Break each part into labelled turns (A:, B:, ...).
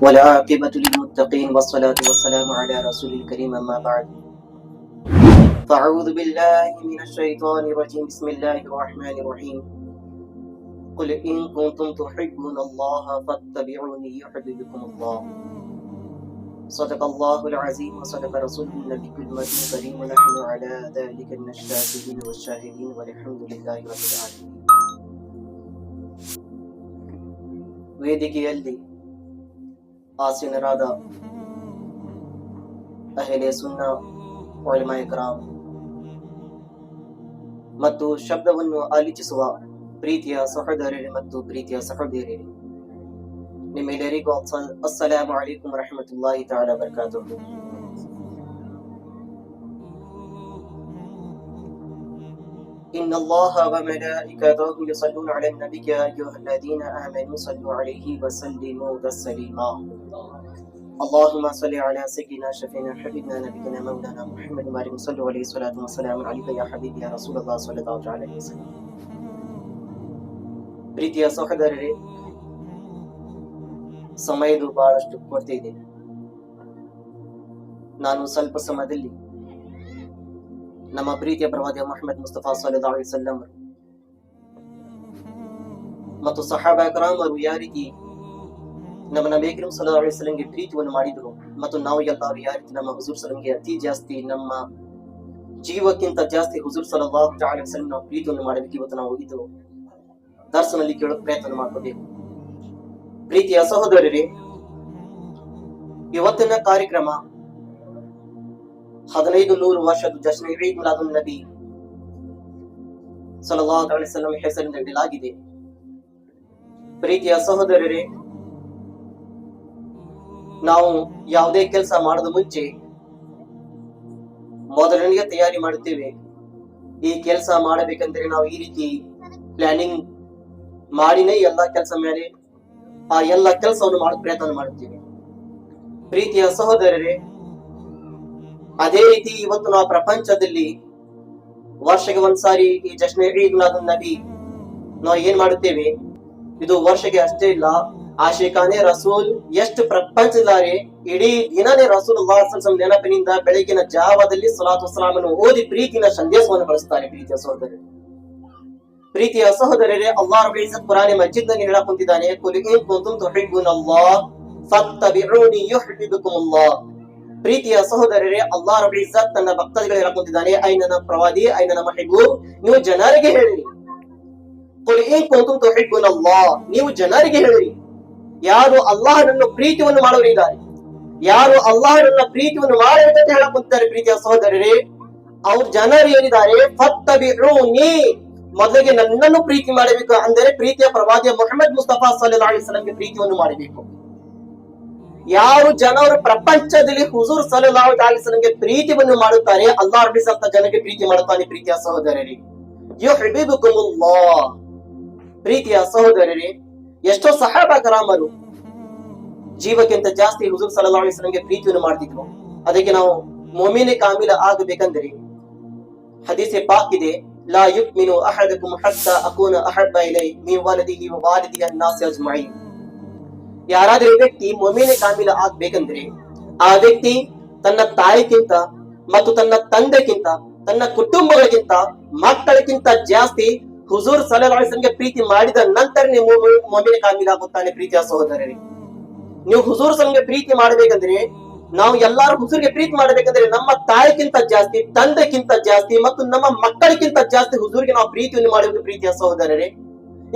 A: والعاقبة للمتقين والصلاة والسلام على رسول الكريم أما بعد فأعوذ بالله من الشيطان الرجيم بسم الله الرحمن الرحيم قل إن كنتم تحبون الله فاتبعوني يحببكم الله صدق الله العظيم وصدق رسوله النبي الكريم ونحن على ذلك من الشاهدين والشاهدين والحمد لله رب العالمين. ವೇದಿಕೆಯಲ್ಲಿ ಆಸೀನರಾದ ಅಹ್ಲೆ ಸುನ್ನಾ ಉಲಮಾ ಇಕ್ರಾಮ್ ಮತ್ತು ಶಬ್ದವನ್ನು ಆಲಿಸುವ ಪ್ರೀತಿಯ ಸಹೋದರರೇ ಮತ್ತು ಪ್ರೀತಿಯ ಸಹೋದರಿಯರೇ, ನಿಮ್ಮೆಲ್ಲರಿಗೂ ಅಸ್ಸಲಾಮು ಅಲೈಕುಂ ವರಹಮತುಲ್ಲಾಹಿ ತಆಲಾ ವಬರಕಾತುಹು. إن الله وملائكته يصلون على النبي يا أيها الذين آمنوا صلوا عليه وسلموا تسليما. اللهم صل على سيدنا شفينا حبيبنا نبينا مولانا محمد وعلى صلوا عليه الصلاة والسلام عليك يا حبيبي يا رسول الله صلى الله عليه وسلم. ಪ್ರೀತಿಯ ಸಹೋದರರೇ, ಸಮಯದು ಬಹಳಷ್ಟು ಕೊರತೆ ಇದೆ. ನಾನು ಸ್ವಲ್ಪ ಸಮಯದಲ್ಲಿ ನಮ್ಮ ಪ್ರೀತಿಯ ಪ್ರವಾದಿ ಮುಹಮ್ಮದ್ ಮುಸ್ತಫಾ ಸಲ್ಲಲ್ಲಾಹು ಅಲೈಹಿ ವಸಲ್ಲಂ ಮತ್ತು ಸಹಾಬಾ ಕರಾಮರು ಯಾವ ರೀತಿ ನಮ್ಮ ನಬಿ ಕರೀಂ ಸಲ್ಲಲ್ಲಾಹು ಅಲೈಹಿ ವಸಲ್ಲಂಗೆ ಪ್ರೀತಿಯನ್ನು ಮಾಡಿದ್ರು ಮತ್ತು ನಾವು ಎಲ್ಲರೂ ಯಾವ ರೀತಿ ನಮ್ಮ ಹುಜೂರ್ ಸಲ್ಲಂಗೆ ಅತಿ ಜಾಸ್ತಿ ನಮ್ಮ ಜೀವಕ್ಕಿಂತ ಜಾಸ್ತಿ ಹುಜೂರ್ ಸಲ್ಲಲ್ಲಾಹು ಅಲೈಹಿ ವಸಲ್ಲಂ ನಾವು ಪ್ರೀತಿಯನ್ನು ಮಾಡಬೇಕು. ಇವತ್ತು ನಾವು ಇದು ದರ್ಶನಲ್ಲಿ ಕೇಳೋ ಪ್ರಯತ್ನ ಮಾಡ್ಕೋಬೇಕು. ಪ್ರೀತಿಯ ಸಹೋದರರೇ, ಇವತ್ತಿನ ಕಾರ್ಯಕ್ರಮ 1500 ವರ್ಷದ ಜಶ್ನ್ ಈದ್ ಮಿಲಾದುನ್ ನಬಿ ಸಲ್ಲಲ್ಲಾಹು ಅಲೈಹಿ ವಸಲ್ಲಂ ಹೆಸರಿನಿಂದ ಇಡಲಾಗಿದೆ. ಪ್ರೀತಿಯ ಸಹೋದರರೇ, ನಾವು ಯಾವುದೇ ಕೆಲಸ ಮಾಡದ ಮುಂಚೆ ಮೊದಲನೆಗೆ ತಯಾರಿ ಮಾಡುತ್ತೇವೆ. ಈ ಕೆಲಸ ಮಾಡಬೇಕಂದ್ರೆ ನಾವು ಈ ರೀತಿ ಪ್ಲಾನಿಂಗ್ ಮಾಡಿನೇ ಎಲ್ಲ ಕೆಲಸ ಮೇಲೆ ಆ ಎಲ್ಲ ಕೆಲಸವನ್ನು ಮಾಡೋ ಪ್ರಯತ್ನ ಮಾಡುತ್ತೇವೆ. ಪ್ರೀತಿಯ ಸಹೋದರರೇ, ಅದೇ ರೀತಿ ಇವತ್ತು ನಾವು ಪ್ರಪಂಚದಲ್ಲಿ ವರ್ಷಕ್ಕೆ ಒಂದ್ಸಾರಿ ಈ ಜಶ್ನ್ ಈದ್ ಮಿಲಾದುನ್ ನಬಿ ನಾವು ಏನ್ ಮಾಡುತ್ತೇವೆ, ಇದು ವರ್ಷಕ್ಕೆ ಅಷ್ಟೇ ಇಲ್ಲ, ಆಶಿಕಾನೆ ರಸೂಲ್ ಎಷ್ಟು ಪ್ರಪಂಚದಾರೆ ಇಡೀ ದಿನನೇ ರಸೂಲುಲ್ಲಾಹಿ ಸಲ್ಲಲ್ಲಾಹು ಅಲೈಹಿ ವಸಲ್ಲಂ ನೆನಪಿನಿಂದ ಬೆಳಗಿನ ಜಾವದಲ್ಲಿ ಸಲಾತು ಸಲಾಮನ್ನು ಓದಿ ಪ್ರೀತಿನ ಸಂದೇಶವನ್ನು ಬಳಸ್ತಾರೆ. ಪ್ರೀತಿಯ ಸಹೋದರರೇ, ಪ್ರೀತಿಯ ಸಹೋದರರೇ, ಅಲ್ಲಾಹ್ ರಬ್ಬುಲ್ ಇಜ್ಜತ್ ಕುರಾನ್ ಮಜೀದ್ ನಲ್ಲಿ ಹೇಳಕ್ ಕುಂತಿದ್ದಾನೆ, ಕುಲ್ ಇನ್ ಕುಂತುಂ ತುಹಿಬ್ಬುನಲ್ಲಾಹ್ ಫತ್ತಬಿಊನಿ ಯುಹಿಬ್ಬುಕುಮುಲ್ಲಾಹ್. ಪ್ರೀತಿಯ ಸಹೋದರರೇ, ಅಲ್ಲಾಹ್ ರಬ್ಬುಲ್ ಇಜ್ಜತ್ ತನ್ನ ಭಕ್ತರಿಗೆ ಹೇಳಕ್ ಕುಂತಿದ್ದಾನೆ, ಐನನ ಪ್ರವಾದಿ ಐನನ ಮಹಬೂಬ್, ನೀವು ಜನರಿಗೆ ಹೇಳಿರಿ. ಕುಲ್ ಇನ್ ಕುಂತುಂ ತುಹಿಬ್ಬುನಲ್ಲಾಹ್, ನೀವು ಜನರಿಗೆ ಹೇಳಿರಿ, ಯಾರು ಅಲ್ಲಾಹನನ್ನು ಪ್ರೀತಿಯನ್ನು ಮಾಡುವರಿದ್ದಾರೆ, ಯಾರು ಅಲ್ಲಾಹನನ್ನ ಪ್ರೀತಿಯನ್ನು ಮಾಡಬೇಕಂತ ಹೇಳಕ್ ಕುಂತಿದ್ದಾರೆ. ಪ್ರೀತಿಯ ಸಹೋದರರೇ, ಅವ್ರ ಜನರು ಏನಿದ್ದಾರೆ, ಫತ್ತಬಿಊನಿ, ಮೊದಲಿಗೆ ನನ್ನನ್ನು ಪ್ರೀತಿ ಮಾಡಬೇಕು, ಅಂದರೆ ಪ್ರೀತಿಯ ಪ್ರವಾದಿಯ ಮುಹಮ್ಮದ್ ಮುಸ್ತಫಾ ಸಲ್ಲಲ್ಲಾಹು ಅಲೈಹಿ ವಸಲ್ಲಂಗೆ ಪ್ರೀತಿಯನ್ನು ಮಾಡಬೇಕು. ಯಾರು ಜನರು ಪ್ರಪಂಚದಲ್ಲಿ ಹುಜೂರ್ ಸಲ್ಲಲ್ಲಾಹು ಅಲೈಹಿ ವಸಲ್ಲಂಗೆ ಪ್ರೀತಿಯನ್ನು ಮಾಡುತ್ತಾರೆ, ಅಲ್ಲಾಹ್ ರಬ್ಬುಲ್ ಇಜ್ಜತ್ ಜನರಿಗೆ ಪ್ರೀತಿ ಮಾಡುತ್ತಾನೆ. ಪ್ರೀತಿಯ ಸಹೋದರರೇ, ಯುಹಿಬ್ಬುಕುಮುಲ್ಲಾಹ್. ಪ್ರೀತಿಯ ಸಹೋದರರೇ, ಎಷ್ಟೋ ಸಹಾಬಾ ಕರಾಮರು ಜೀವಕ್ಕಿಂತ ಜಾಸ್ತಿ ಹುಜೂರ್ ಸಲ್ಲಲ್ಲಾಹು ಅಲೈಹಿ ವಸಲ್ಲಂಗೆ ಪ್ರೀತಿಯನ್ನು ಮಾಡ್ತಿದ್ರು. ಅದಕ್ಕೆ ನಾವು ಮುಮಿನ್ ಕಾಮಿಲ ಆಗಬೇಕಂದ್ರೆ ಹದೀಸ್ ಪಾಕ್ ಇದೆ, ಲಾ ಯುಕ್ಮಿನು ಅಹದುಕುಂ ಹತ್ತಾ ಅಕೂನ ಅಹಬ್ಬ ಇಲೈ ಮಿನ್ ವಲದಿಹಿ ವ ವಾಲಿದಿಹಿ ಅನ್ನಾಸ್ ಅಜ್ಮഈನ್. ಯಾರಾದ್ರೂ ವ್ಯಕ್ತಿ ಮುಮಿನ್ ಕಾಮಿಲ ಆಗ್ಬೇಕಂದ್ರೆ ಆ ವ್ಯಕ್ತಿ ತನ್ನ ತಾಯಿಗಿಂತ ಮತ್ತು ತನ್ನ ತಂದೆಗಿಂತ ತನ್ನ ಕುಟುಂಬಗಳಿಗಿಂತ ಮಕ್ಕಳಿಗಿಂತ ಜಾಸ್ತಿ ಹುಜೂರ್ ಸಲ್ಲಲ್ಲಾಹು ಅಲೈಹಿ ವಸಲ್ಲಂಗೆ ಪ್ರೀತಿ ಮಾಡಿದ ನಂತರ ನೀವು ಮುಮಿನ್ ಕಾಮಿಲ ಆಗುತ್ತಾನೆ. ಪ್ರೀತಿಯ ಸಹೋದರರೇ, ನೀವು ಹುಜೂರ್ ಸಲ್ಲಂಗೆ ಪ್ರೀತಿ ಮಾಡಬೇಕಂದ್ರೆ, ನಾವು ಎಲ್ಲಾರು ಹುಜೂರ್ಗೆ ಪ್ರೀತಿ ಮಾಡಬೇಕಂದ್ರೆ ನಮ್ಮ ತಾಯಿಗಿಂತ ಜಾಸ್ತಿ, ತಂದೆಗಿಂತ ಜಾಸ್ತಿ ಮತ್ತು ನಮ್ಮ ಮಕ್ಕಳಿಗಿಂತ ಜಾಸ್ತಿ ಹುಜೂರ್ಗೆ ನಾವು ಪ್ರೀತಿಯನ್ನು ಮಾಡಬೇಕು. ಪ್ರೀತಿಯ ಸಹೋದರರೇ,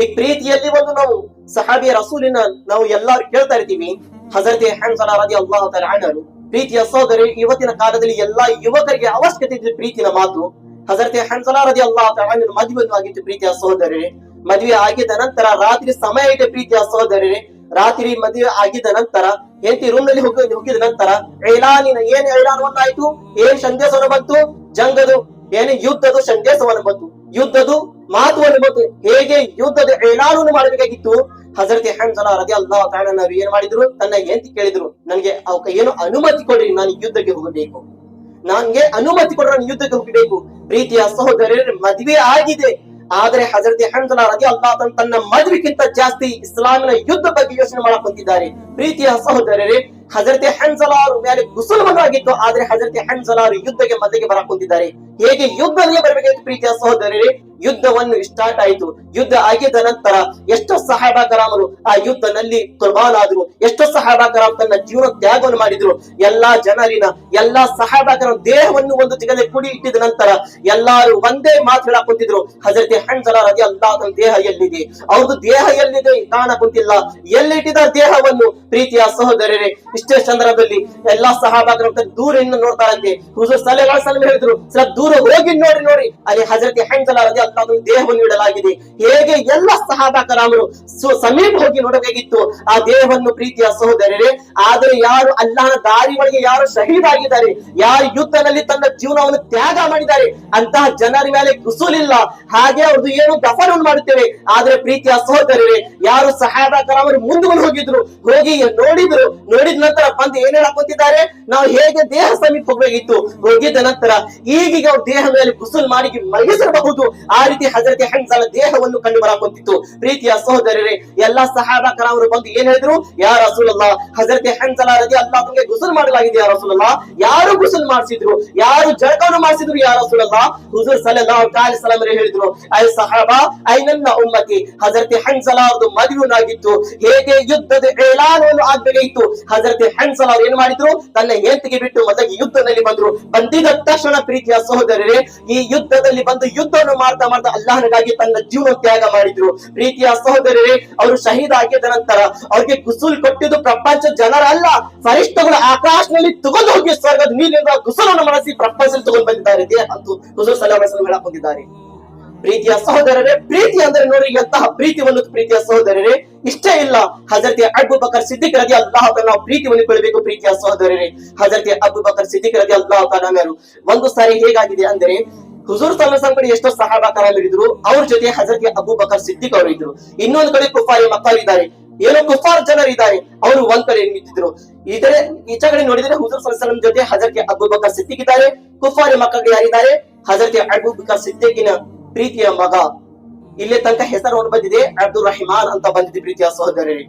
A: ಈ ಪ್ರೀತಿಯಲ್ಲಿ ಒಂದು ನಾವು ಸಹಾಬಿಯ ರಸೂಲಿನ ನಾವು ಎಲ್ಲರೂ ಕೇಳ್ತಾ ಇರ್ತೀವಿ. ಹಜರತ್ ಹನ್ಜಲಾ ರದಿಯಲ್ಲಾಹು ತಆಲಾ ಅನ್ಹು. ಪ್ರೀತಿಯ ಸಹೋದರರೇ, ಇವತ್ತಿನ ಕಾಲದಲ್ಲಿ ಎಲ್ಲಾ ಯುವಕರಿಗೆ ಅವಶ್ಯಕತೆ ಇದೆ ಪ್ರೀತಿನ ಮಾತು. ಹಜರತ್ ಹನ್ಜಲಾ ರದಿಯಲ್ಲಾಹು ತಆಲಾ ಅನ್ಹು ಮದುವೆಯನ್ನು ಆಗಿತ್ತು. ಪ್ರೀತಿಯ ಸಹೋದರರೇ, ಮದುವೆ ಆಗಿದ ನಂತರ ರಾತ್ರಿ ಸಮಯ ಇದೆ. ಪ್ರೀತಿಯ ಸಹೋದರರೇ, ರಾತ್ರಿ ಮದುವೆ ಆಗಿದ ನಂತರ ಹೆಂಡತಿ ರೂಮ್ ನಲ್ಲಿ ಹೋಗಿದ ನಂತರ ಏನ್ ಐಲಾನವನ್ನಾಯ್ತು, ಏನ್ ಸಂದೇಶವನ್ನು ಬಂತು, ಜಂಗದು ಏನು ಯುದ್ಧದ ಸಂದೇಶವನ್ನು ಬಂತು, ಯುದ್ಧದ ಮಾತುವನ್ನು ಬಂತು. ಹೇಗೆ ಯುದ್ಧದ ಏಲಾನವನ್ನು ಮಾಡಬೇಕಾಗಿತ್ತು. ಹಜರತ್ ಹನ್ಜಲಾ ರದಿಯಲ್ಲಾಹು ತಆಲಾ ಅನ್ಹು ಏನ್ ಮಾಡಿದ್ರು, ತನ್ನ ಹೆಂಡತಿ ಕೇಳಿದ್ರು, ನನಗೆ ಏನು ಅನುಮತಿ ಕೊಡ್ರಿ, ನಾನು ಯುದ್ಧಕ್ಕೆ ಹೋಗಬೇಕು, ನನ್ಗೆ ಅನುಮತಿ ಕೊಡ್ರಿ, ನಾನು ಯುದ್ಧಕ್ಕೆ ಹೋಗಬೇಕು. ಪ್ರೀತಿಯ ಸಹೋದರರೇ, ಮದುವೆ ಆಗಿದೆ, ಆದರೆ ಹಜರತ್ ಹನ್ಜಲಾ ರಲಿಯಲ್ಲಾಹು ಅನ್ಹು ತನ್ನ ಮದುವೆಗಿಂತ ಜಾಸ್ತಿ ಇಸ್ಲಾಮಿನ ಯುದ್ಧ ಬಗ್ಗೆ ಯೋಚನೆ ಮಾಡಕ್ ಕುಂತಿದ್ದಾರೆ. ಪ್ರೀತಿಯ ಸಹೋದರರೇ, ಹಜರತ್ ಹನ್ಜಲಾ ಅವರ ಮೇಲೆ ಗುಸುಲ್ಮನಾಗಿತ್ತು, ಆದ್ರೆ ಹಜರತ್ ಹನ್ಜಲಾ ಅವರು ಯುದ್ಧಕ್ಕೆ ಮೊದಲಿಗೆ ಬರಕ್ ಕುಂತಿದ್ದಾರೆ. ಹೇಗೆ ಯುದ್ಧದಲ್ಲಿ ಬರಬೇಕಾಯ್ತು ಪ್ರೀತಿಯ ಸಹೋದರರೇ? ಯುದ್ಧವನ್ನು ಸ್ಟಾರ್ಟ್ ಆಯಿತು. ಯುದ್ಧ ಆಗಿದ್ದ ನಂತರ ಎಷ್ಟೋ ಸಹಾಬಾ ಕರಾಮರು ಆ ಯುದ್ಧದಲ್ಲಿ ಕುರ್ಬಾನ್ ಆದ್ರು. ಎಷ್ಟೋ ಸಹಾಬಾ ಕರಾಮ್ ತನ್ನ ಜೀವನ ತ್ಯಾಗವನ್ನು ಮಾಡಿದ್ರು. ಎಲ್ಲಾ ಜನರಿನ ಎಲ್ಲಾ ಸಹಾಬಾ ಕರಾಮ್ ದೇಹವನ್ನು ಒಂದು ತಿಗಲೆ ಕುಡಿ ಇಟ್ಟಿದ ನಂತರ ಎಲ್ಲಾರು ಒಂದೇ ಮಾತು ಹೇಳಕ್ ಕುಂತಿದ್ರು, ಹಜರತ್ ಹನ್ಜಲಾ ರಲಿಯಲ್ಲಾಹು ಅನ್ಹು ದೇಹ ಎಲ್ಲಿದೆ? ಅವ್ರದ್ದು ದೇಹ ಎಲ್ಲಿದೆ ಕಾಣ ಕುಂತಿಲ್ಲ. ಎಲ್ಲಿಟ್ಟಿದ ದೇಹವನ್ನು? ಪ್ರೀತಿಯ ಸಹೋದರರೇ, ಇಷ್ಟೇ ಸಂದರ್ಭದಲ್ಲಿ ಎಲ್ಲಾ ಸಹಾಬಾ ಕರಾಮ್ ದೂರದಿಂದ ನೋಡ್ತಾರಂತೆ. ಹುಜೂರ್ ಸಲ್ಲಲ್ಲಾಹು ಅಲೈಹಿ ವಸಲ್ಲಂ ಹೇಳಿದ್ರು, ಸ್ವಲ್ಪ ದೂರ ಹೋಗಿ ನೋಡಿ ಅಲ್ಲಿ ಹಜರತ್ ಹನ್ಜಲಾ ರಲಿಯಲ್ಲಾಹು ಅನ್ಹು ದೇಹವನ್ನು ಇಡಲಾಗಿದೆ. ಹೇಗೆ ಎಲ್ಲ ಸಹಾಬಾ ಕರಾಮರು ಸಮೀಪ ಹೋಗಿ ನೋಡಬೇಕಿತ್ತು ಆ ದೇಹವನ್ನು ಪ್ರೀತಿಯ ಸಹೋದರರೇ. ಆದರೆ ಯಾರು ಅಲ್ಲಾಹನ ದಾರಿ ಒಳಗೆ ಯಾರು ಶಹೀದ್ ಆಗಿದ್ದಾರೆ, ಯಾರು ಯುದ್ಧದಲ್ಲಿ ತನ್ನ ಜೀವನವನ್ನು ತ್ಯಾಗ ಮಾಡಿದ್ದಾರೆ, ಅಂತಹ ಜನರ ಮೇಲೆ ಕುಸುಲಿಲ್ಲ. ಹಾಗೆ ಅವ್ರದ್ದು ಏನು ದಫನವನ್ನು ಮಾಡುತ್ತೇವೆ. ಆದ್ರೆ ಪ್ರೀತಿಯ ಸಹೋದರರೇ, ಯಾರು ಸಹಾಬಾ ಕರಾಮರು ಮುಂದುವರೆದು ಹೋಗಿದ್ರು, ಹೋಗಿ ನೋಡಿದ್ರು, ನೋಡಿದ ನಂತರ ಬಂದು ಏನ್ ಹೇಳಕ್ಕೊಂತಿದ್ದಾರೆ, ನಾವು ಹೇಗೆ ದೇಹ ಸಮೀಪ ಹೋಗ್ಬೇಕಿತ್ತು, ಹೋಗಿದ್ದ ನಂತರ ಈಗೀಗ ಅವ್ರ ದೇಹ ಮೇಲೆ ಕುಸುಲ್ ಮಾಡಿ ಮಲಗಿಸಿರಬಹುದು. ಆ ರೀತಿ ಹಜರತ್ ಹನ್ಜಲಾ ದೇಹವನ್ನು ಕಂಡು ಬರಾಕೊಂತಿತ್ತು. ಪ್ರೀತಿಯ ಸಹೋದರರೇ, ಎಲ್ಲಾ ಸಹಾಬಾ ಕರಾಮರು ಬಂದು ಏನ್ ಹೇಳಿದ್ರು, ಯಾ ರಸೂಲುಲ್ಲಾಹ್, ಹಜರತ್ ಹನ್ಜಲಾ ರಲಿಯಲ್ಲಾಹು ಅನ್ಹುಗೆ ಗುಸುಲ್ ಮಾಡಲಾಗಿದೆ ಯಾ ರಸೂಲುಲ್ಲಾಹ್. ಯಾರು ಗುಸುಲ್ ಮಾಡಿಸಿದ್ರು, ಯಾರು ಜಳಕವನ್ನು ಮಾಡಿಸಿದ್ರು ಯಾ ರಸೂಲುಲ್ಲಾಹ್? ಹುಜೂರ್ ಸಲ್ಲಲ್ಲಾಹು ಅಲೈಹಿ ವಸಲ್ಲಂ ಹೇಳಿದ್ರು, ಐ ಸಹಾಬಾ ಐ ನನ್ನ ಉಮ್ಮತಿ, ಹಜರತ್ ಹನ್ಜಲಾ ಅವರದು ಮದುವೆಯಾಗಿತ್ತು. ಹೇಗೆ ಯುದ್ಧದ ಏಲಾನವನ್ನು ಆಗ್ಬೇಕಾಗಿತ್ತು, ಹಜರತ್ ಹನ್ಜಲಾ ಅವರು ಏನ್ ಮಾಡಿದ್ರು, ತನ್ನ ಹೆಂಡತಿಗೆ ಬಿಟ್ಟು ಮೊದಲಿಗೆ ಯುದ್ಧದಲ್ಲಿ ಬಂದ್ರು. ಬಂದಿದ ತಕ್ಷಣ ಪ್ರೀತಿಯ ಸಹೋದರರೇ, ಈ ಯುದ್ಧದಲ್ಲಿ ಬಂದು ಯುದ್ಧವನ್ನು ಮಾಡ್ತಾ ಅಲ್ಲಾಹನಿಗಾಗಿ ತನ್ನ ಜೀವನ ತ್ಯಾಗ ಮಾಡಿದ್ರು. ಪ್ರೀತಿಯ ಸಹೋದರರೇ, ಅವರು ಶಹೀದ್ ಆಗಿದ್ದ ನಂತರ ಅವ್ರಿಗೆ ಗುಸುಲ್ ಕೊಟ್ಟಿದ್ದು ಪ್ರಪಂಚ ಜನರಲ್ಲ, ಫರಿಷ್ಠಗಳು ಆಕಾಶದಲ್ಲಿ ತಗೊಂಡು ಹೋಗಿ ಸ್ವರ್ಗದ ನೀರಿನಿಂದ ಗುಸುಲನ್ನು ಮಾಡಿಸಿ ಪ್ರಪಂಚದಲ್ಲಿ ತಗೊಂಡು ಬಂದಿದ್ದಾರೆ. ಅಂತೂ ಹುಜೂರ್ ಸಲ್ಲಲ್ಲಾಹು ಅಲೈಹಿ ವಸಲ್ಲಂ ಹೇಳಕ್ ಬಂದಿದ್ದಾರೆ. ಪ್ರೀತಿಯ ಸಹೋದರರೇ, ಪ್ರೀತಿ ಅಂದ್ರೆ ನೋಡಿ ಎಂತಹ ಪ್ರೀತಿ ಒಂದು ಪ್ರೀತಿಯ ಸಹೋದರರೇ. ಇಷ್ಟೇ ಇಲ್ಲ, ಹಜರತ್ ಅಬೂಬಕರ್ ಸಿದ್ದಿಕ್ ರಲಿಯಲ್ಲಾಹು ಅನ್ಹು ನಾವು ಪ್ರೀತಿಯನ್ನು ಕೊಡಬೇಕು. ಪ್ರೀತಿಯ ಸಹೋದರರೇ, ಹಜರತ್ ಅಬೂಬಕರ್ ಸಿದ್ದಿಕ್ ರಲಿಯಲ್ಲಾಹು ಅನ್ಹು ಒಂದು ಸಾರಿ ಹೇಗಾಗಿದೆ ಅಂದ್ರೆ, ಹುಜೂರ್ ಸಲ್ಲಲ್ಲಾಹು ಅಲೈಹಿ ವಸಲ್ಲಂ ಕಡೆ ಎಷ್ಟೋ ಸಹಾಬಾ ಕರಾಮರು ಇದ್ರು, ಅವ್ರ ಜೊತೆ ಹಜರತ್ ಅಬೂಬಕರ್ ಸಿದ್ದಿಕ್ ಅವರು ಇದ್ರು. ಇನ್ನೊಂದು ಕಡೆ ಕುಫಾರಿ ಮಕ್ಕಳು ಇದ್ದಾರೆ, ಏನೋ ಕುಫಾರ್ ಜನರು ಇದ್ದಾರೆ, ಅವರು ಒಂದ್ ಕಡೆ ನಿಂತಿದ್ರು. ಇದ್ರೆ ಈಚ ಕಡೆ ನೋಡಿದ್ರೆ ಹುಜೂರ್ ಸಲ್ಲಲ್ಲಾಹು ಅಲೈಹಿ ವಸಲ್ಲಂ ಜೊತೆ ಹಜರತ್ ಅಬೂಬಕರ್ ಸಿದ್ದಿಕ್ ಇದ್ದಾರೆ. ಕುಫಾರಿ ಮಕ್ಕಳು ಯಾರಿದ್ದಾರೆ, ಹಜರತ್ ಅಬೂಬಕರ್ ಸಿದ್ದಿಕಿನ ಪ್ರೀತಿಯ ಮಗ, ಇಲ್ಲಿ ತನಕ ಹೆಸರು ಬಂದಿದೆ ಅಬ್ದುಲ್ ರಹಿಮಾನ್ ಅಂತ ಬಂದಿದೆ. ಪ್ರೀತಿಯ ಸಹೋದರರೇ,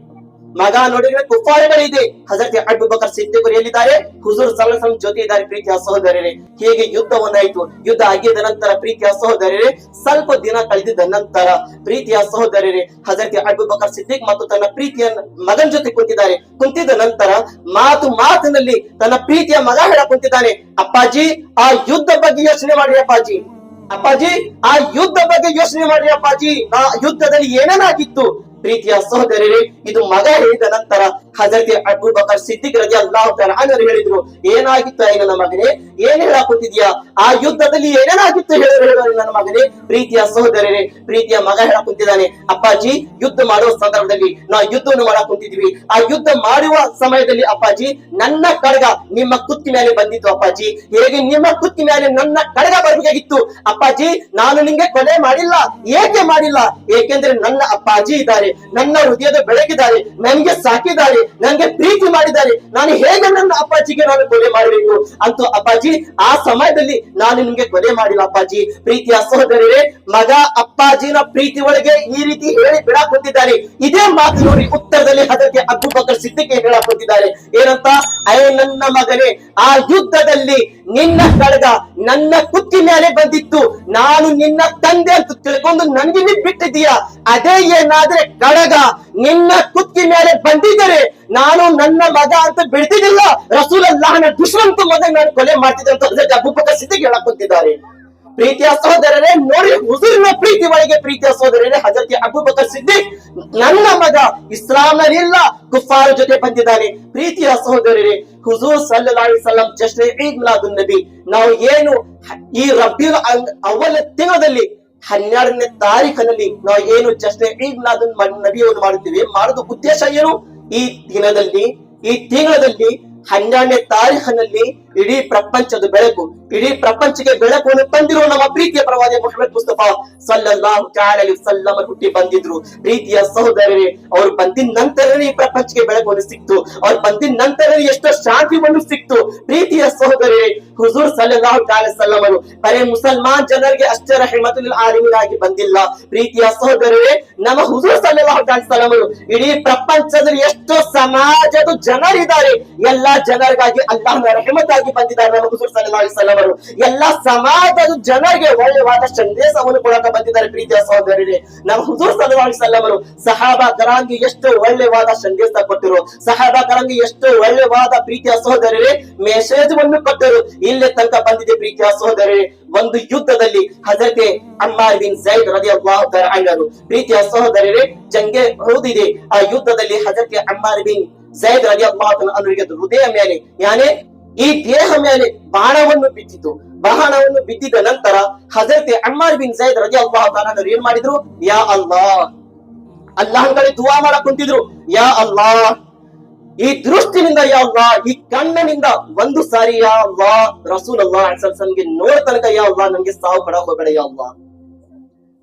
A: ಮಗ ನೋಡಿದ್ರೆ ಕುಫಾರಿಗಳಿದೆ. ಹಜರತ್ ಅಬೂಬಕರ್ ಸಿದ್ದಿಕ್ ಎಲ್ಲಿದ್ದಾರೆ, ಹುಜೂರ್ ಸಲ್ಲಲ್ಲಾಹು ಅಲೈಹಿ ವಸಲ್ಲಂ ಜೊತೆ ಇದ್ದಾರೆ. ಪ್ರೀತಿಯ ಸಹೋದರರೇ, ಹೀಗೆ ಯುದ್ಧವನ್ನಾಯ್ತು. ಯುದ್ಧ ಆಗಿದ್ದ ನಂತರ ಪ್ರೀತಿಯ ಸಹೋದರರೇ, ಸ್ವಲ್ಪ ದಿನ ಕಳೆದಿದ್ದ ನಂತರ ಪ್ರೀತಿಯ ಸಹೋದರರೇ, ಹಜರತ್ ಅಬೂಬಕರ್ ಸಿದ್ದಿಕ್ ಮತ್ತು ತನ್ನ ಪ್ರೀತಿಯ ಮಗನ ಜೊತೆ ಕುಂತಿದ್ದ ನಂತರ ಮಾತಿನಲ್ಲಿ ತನ್ನ ಪ್ರೀತಿಯ ಮಗ ಹೇಳ ಕುಂತಿದ್ದಾನೆ, ಅಪ್ಪಾಜಿ ಆ ಯುದ್ಧ ಬಗ್ಗೆ ಯೋಚನೆ ಮಾಡಿ ಅಪ್ಪಾಜಿ, ಅಪ್ಪಾಜಿ ಆ ಯುದ್ಧ ಬಗ್ಗೆ ಯೋಚನೆ ಮಾಡಿ ಅಪ್ಪಾಜಿ, ಆ ಯುದ್ಧದಲ್ಲಿ ಏನೇನಾಗಿತ್ತು. ಪ್ರೀತಿಯ ಸಹೋದರರೇ, ಇದು ಮಗ ಹೇಳಿದ ನಂತರ ಹಜರತ್ ಅಬೂಬಕರ್ ಸಿದ್ದಿಕ್ ರಲಿಯಲ್ಲಾಹು ಅನ್ಹು ಹೇಳಿದ್ರು, ಏನಾಗಿತ್ತು ನನ್ನ ಮಗನೇ, ಏನ್ ಹೇಳಾಕುತ್ತಿದ್ಯಾ, ಆ ಯುದ್ಧದಲ್ಲಿ ಏನೇನಾಗಿತ್ತು ಹೇಳು ನನ್ನ ಮಗನೇ. ಪ್ರೀತಿಯ ಸಹೋದರರೇ, ಪ್ರೀತಿಯ ಮಗ ಹೇಳಾಕುಂತಿದ್ದಾನೆ, ಅಪ್ಪಾಜಿ ಯುದ್ಧ ಮಾಡುವ ಸಂದರ್ಭದಲ್ಲಿ ನಾವು ಯುದ್ಧವನ್ನು ಮಾಡಾಕುಂತಿದ್ವಿ. ಆ ಯುದ್ಧ ಮಾಡುವ ಸಮಯದಲ್ಲಿ ಅಪ್ಪಾಜಿ ನನ್ನ ಕಡಗ ನಿಮ್ಮ ಕುತ್ತಿ ಮೇಲೆ ಬಂದಿತ್ತು ಅಪ್ಪಾಜಿ. ಹೇಗೆ ನಿಮ್ಮ ಕುತ್ತಿ ಮೇಲೆ ನನ್ನ ಕಡಗ ಬರಬೇಕಾಗಿತ್ತು ಅಪ್ಪಾಜಿ. ನಾನು ನಿಂಗೆ ಕೊಲೆ ಮಾಡಿಲ್ಲ. ಏಕೆ ಮಾಡಿಲ್ಲ? ಏಕೆಂದ್ರೆ ನನ್ನ ಅಪ್ಪಾಜಿ ಇದ್ದಾರೆ, ನನ್ನ ಹೃದಯದ ಬೆಳಗಿದ್ದಾರೆ, ನನಗೆ ಸಾಕಿದ್ದಾರೆ, ನನಗೆ ಪ್ರೀತಿ ಮಾಡಿದ್ದಾರೆ. ನಾನು ಹೇಗೆ ನನ್ನ ಅಪ್ಪಾಜಿಗೆ ನಾನು ಕೊಲೆ ಮಾಡಬೇಕು? ಅಂತೂ ಅಪ್ಪಾಜಿ ಆ ಸಮಯದಲ್ಲಿ ನಾನು ನಿಮ್ಗೆ ಕೊಲೆ ಮಾಡಿಲ್ಲ ಅಪ್ಪಾಜಿ. ಪ್ರೀತಿಯ ಸಹೋದರರೇ, ಮಗ ಅಪ್ಪಾಜಿನ ಪ್ರೀತಿ ಒಳಗೆ ಈ ರೀತಿ ಹೇಳಿ ಬಿಡಾಕೊಟ್ಟಿದ್ದಾರೆ. ಇದೇ ಮಾತು ನೋಡಿ ಉತ್ತರದಲ್ಲಿ ಹಜರತ್ ಅಬೂಬಕರ್ ಸಿದ್ದಿಕ್ ಹೇಳಾಕೊಟ್ಟಿದ್ದಾರೆ, ಏನಂತ, ಐ ನನ್ನ ಮಗನೇ, ಆ ಯುದ್ಧದಲ್ಲಿ ನಿನ್ನ ಕಡಗ ನನ್ನ ಕುತ್ತಿ ಮೇಲೆ ಬಂದಿತ್ತು. ನಾನು ನಿನ್ನ ತಂದೆ ಅಂತ ತಿಳ್ಕೊಂಡು ನನ್ಗೆ ನೀ ಬಿಟ್ಟಿದ್ದೀಯಾ. ಅದೇ ಏನಾದ್ರೆ ಕಡಗ ನಿನ್ನ ಕುತ್ತಿ ಮೇಲೆ ಬಂದಿದ್ದರೆ ನಾನು ನನ್ನ ಮಗ ಅಂತ ಬಿಡ್ತಿದ್ದಿಲ್ಲ, ರಸೂಲುಲ್ಲಾಹನ ದುಶ್ಮನ್ ಮೊದಲು ನಾನು ಕೊಲೆ ಮಾಡ್ತಿದ್ದೆ ಅಂತ ಹಜರತ್ ಅಬೂಬಕರ್ ಸಿದ್ದಿಕ್ ಹೇಳಾಕೊಟ್ಟಿದ್ದಾರೆ. ಪ್ರೀತಿಯ ಸಹೋದರರೇ, ನೋಡಿ ಹುಜೂರಿನ ಪ್ರೀತಿ ಒಳಗೆ ಪ್ರೀತಿಯ ಸಹೋದರರೇ, ಹಜರತ್ ಅಬೂಬಕರ್ ಸಿದ್ದಿಕ್ ನನ್ನ ಮಗ ಇಸ್ಲಾಂನಲ್ಲಿಲ್ಲ, ಕುಫಾರ ಜೊತೆ ಬಂದಿದ್ದಾನೆ. ಪ್ರೀತಿಯ ಸಹೋದರರೇ, ಹುಜೂರ್ ಸಲ್ಲಲ್ಲಾಹು ಅಲೈಹಿ ವಸಲ್ಲಂ ಜಶ್ನ್ ಈದ್ ಮಿಲಾದುನ್ ನಬಿ ನಾವು ಏನು ಈ ರಬಿಯುಲ್ ಅವ್ವಲ್ ತಿಂಗಳಲ್ಲಿ 12ನೇ ತಾರೀಖಿನಲ್ಲಿ ನಾವು ಏನು ಜಶ್ನ್ ಈದ್ ಮಿಲಾದುನ್ ನಬಿಯನ್ನು ಮಾಡುತ್ತೀವಿ. ಮಾಡೋದು ಉದ್ದೇಶ ಏನು? ಈ ದಿನದಲ್ಲಿ, ಈ ತಿಂಗಳಲ್ಲಿ 12ನೇ ತಾರೀಖಿನಲ್ಲಿ ಇಡೀ ಪ್ರಪಂಚದ ಬೆಳಕು, ಇಡೀ ಪ್ರಪಂಚಕ್ಕೆ ಬೆಳಕನ್ನು ತಂದಿರುವ ನಮ್ಮ ಪ್ರೀತಿಯ ಪ್ರವಾದಿ ಮುಹಮ್ಮದ್ ಮುಸ್ತಫಾ ಸಲ್ಲಲ್ಲಾಹು ಅಲೈಹಿ ವಸಲ್ಲಂ ಹುಟ್ಟಿ ಬಂದಿದ್ರು. ಪ್ರೀತಿಯ ಸಹೋದರರೇ, ಅವ್ರು ಬಂದಿದ ನಂತರನೇ ಈ ಪ್ರಪಂಚಕ್ಕೆ ಬೆಳಕನ್ನು ಸಿಕ್ತು. ಅವ್ರು ಬಂದಿದ ನಂತರನೇ ಎಷ್ಟೋ ಶಾಂತಿಯನ್ನು ಸಿಕ್ತು. ಪ್ರೀತಿಯ ಸಹೋದರರೇ, ಹುಜೂರ್ ಸಲ್ಲಲ್ಲಾಹು ಅಲೈಹಿ ವಸಲ್ಲಂ ಅವರು ಬರೇ ಮುಸಲ್ಮಾನ್ ಜನರಿಗೆ ಅಷ್ಟೇ ರಹಮತುಲ್ ಆಲಮೀನ್ ಆಗಿ ಬಂದಿಲ್ಲ. ಪ್ರೀತಿಯ ಸಹೋದರರೇ, ನಮ್ಮ ಹುಜೂರ್ ಸಲ್ಲಲ್ಲಾಹು ಅಲೈಹಿ ವಸಲ್ಲಂ ಅವರು ಇಡೀ ಪ್ರಪಂಚದಲ್ಲಿ ಎಷ್ಟೋ ಸಮಾಜದ ಜನರಿದ್ದಾರೆ, ಎಲ್ಲಾ ಜನರಿಗಾಗಿ ಅಲ್ಲಾಹನ ರಹಮತಾಗಿ ಬಂದಿದ್ದಾರೆ. ನಮ್ಮ ಹುಜೂರ್ ಸಲ್ಲಲ್ಲಾಹು ಅಲೈಹಿ ವಸಲ್ಲಂ ಅವರು ಎಲ್ಲಾ ಸಮಾಜದ ಜನರಿಗೆ ಒಳ್ಳೆಯವಾದ ಸಂದೇಶವನ್ನು ಕೊಡಕ ಬಂದಿದ್ದಾರೆ. ಪ್ರೀತಿಯ ಸಹೋದರರೇ, ನಮ್ಮ ಹುಜೂರ್ ಸಲ್ಲಲ್ಲಾಹು ಅಲೈಹಿ ವಸಲ್ಲಂ ಅವರು ಸಹಾಬಾ ಕರಾಂಗೆ ಎಷ್ಟು ಒಳ್ಳೆಯವಾದ ಸಂದೇಶ ಕೊಟ್ಟರು, ಸಹಾಬಾ ಕರಾಂಗೆ ಎಷ್ಟು ಒಳ್ಳೆಯವಾದ ಪ್ರೀತಿಯ ಸಹೋದರರೇ ಮೆಸೇಜ್ ವನ್ನು ಕೊಟ್ಟರು. ಇಲ್ಲೇ ತನಕ ಬಂದಿದೆ. ಪ್ರೀತಿಯ ಸಹೋದರರೇ, ಒಂದು ಯುದ್ಧದಲ್ಲಿ ಹಜರತೆ ಅಮ್ಮಾರ್ ಬಿನ್ ಝೈದ್ ರಲಿಯಲ್ಲಾಹು ತಆಲಾ ಅನ್ಹು, ಪ್ರೀತಿಯ ಸಹೋದರರೇ ಜಂಗೆ ಹೌದಿದೆ. ಆ ಯುದ್ಧದಲ್ಲಿ ಹಜರತೆ ಅಮ್ಮಾರ್ ಬಿನ್ ಝೈದ್ ರಲಿಯಲ್ಲಾಹು ತಆಲಾ ಅನ್ಹುಗೆ ಹೃದಯ ಮೇಲೆ ಯಾನೆ ಈ ದೇಹ ಮೇಲೆ ಬಾಣವನ್ನು ಬಿದ್ದಿತು. ಬಾಣವನ್ನು ಬಿದ್ದಿದ ನಂತರ ಹಜರತೆ ಅಮ್ಮಾರ್ ಬಿನ್ ಝೈದ್ ರಲಿಯಲ್ಲಾಹು ತಆಲಾ ಅನ್ಹು ಏನ್ ಮಾಡಿದ್ರು? ಯಾ ಅಲ್ಲಾಹ್, ಅಲ್ಲಾಹ್ ಕಡೆ ದುಆ ಮಾಡಕ್ ಕುಂತಿದ್ರು. ಯಾ ಅಲ್ಲಾಹ್, ಈ ದೃಷ್ಟಿನಿಂದ ಯಾ ಅಲ್ಲಾಹ್, ಈ ಕಣ್ಣಿನಿಂದ ಒಂದು ಸಾರಿ ಯಾ ಅಲ್ಲಾಹ್ ರಸೂಲುಲ್ಲಾಹಿ ಸಲ್ಲಲ್ಲಾಹು ಅಲೈಹಿ ವಸಲ್ಲಂಗೆ ನೋಡ ತನಕ ಯಾ ಅಲ್ಲಾಹ್ ನಮ್ಗೆ ಸಾವು ಕೊಡ ಹೋಗಬೇಡ ಯಾ ಅಲ್ಲಾಹ್.